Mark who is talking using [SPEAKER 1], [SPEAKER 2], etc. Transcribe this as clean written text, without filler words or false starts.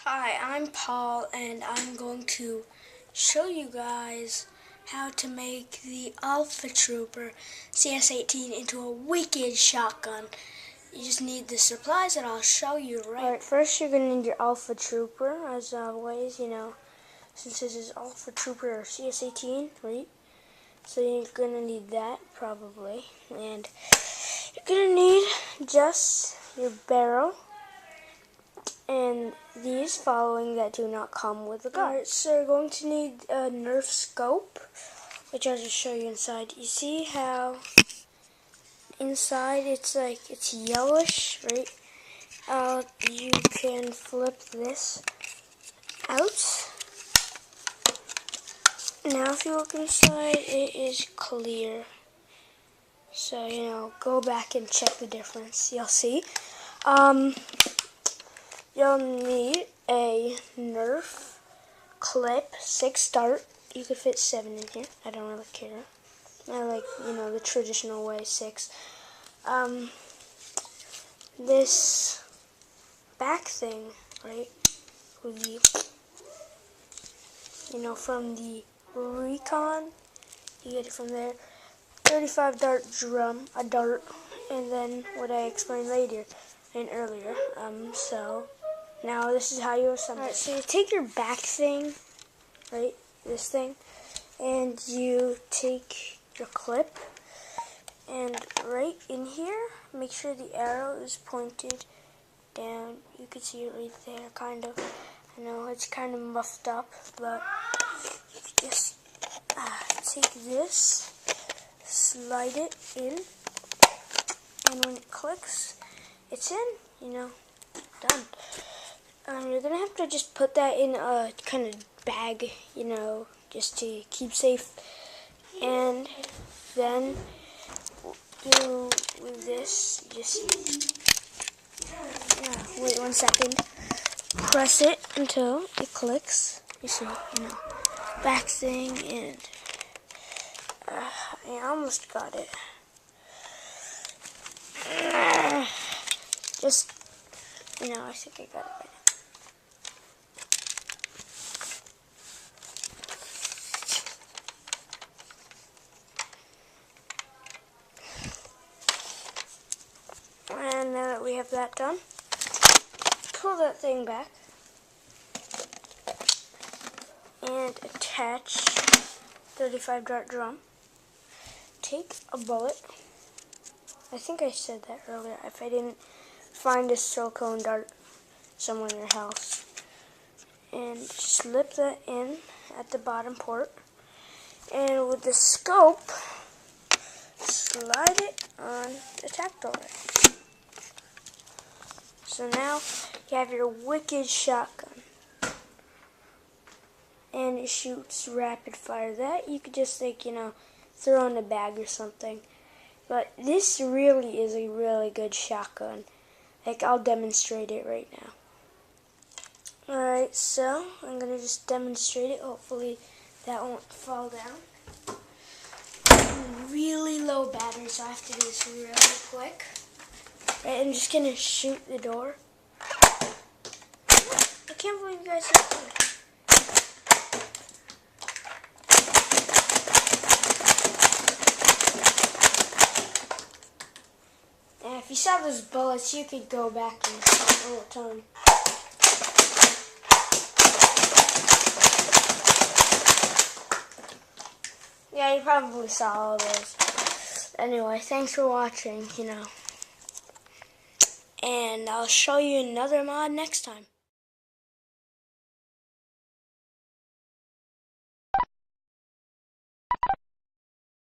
[SPEAKER 1] Hi, I'm Paul, and I'm going to show you guys how to make the Alpha Trooper CS18 into a wicked shotgun. You just need the supplies that I'll show you Alright, first you're going to need your Alpha Trooper, as always, since this is Alpha Trooper CS18, right? So you're going to need that, probably. And you're going to need just your barrel, and these following that do not come with a gun. Alright, so you're going to need a NERF scope, which I'll just show you inside. You see how inside it's yellowish, right? You can flip this out. Now if you look inside, it is clear. So, go back and check the difference. You'll see. You'll need a NERF clip, 6 dart. You could fit 7 in here. I don't really care. I like, the traditional way, 6. This back thing, right, with the, from the Recon, you get it from there. 35 dart drum, a dart, and then what I explained later and earlier. So now this is how you assemble it. So you take your back thing, right, this thing, and you take your clip, and right in here, make sure the arrow is pointed down. You can see it right there, kind of. I know it's kind of muffed up, but you just take this, slide it in, and when it clicks, it's in, done. You're going to have to just put that in a kind of bag, just to keep safe. And then do with this, wait 1 second. Press it until it clicks. You see, back thing, and I almost got it. Just, I think I got it right now. And now that we have that done, pull that thing back and attach 35 dart drum. Take a bullet. I think I said that earlier. If I didn't, find a silicone dart somewhere in your house and slip that in at the bottom port. And with the scope, slide it on the tactile rail. So now you have your wicked shotgun, and it shoots rapid fire. That you could just throw in a bag or something. But this really is a really good shotgun. I'll demonstrate it right now. Alright, so I'm going to just demonstrate it. Hopefully that won't fall down. Really low battery, so I have to do this really quick. Right, I'm just going to shoot the door. I can't believe you guys have done it. And if you saw those bullets, you could go back and count all the time. Yeah, you probably saw all those. Anyway, thanks for watching, And I'll show you another mod next time.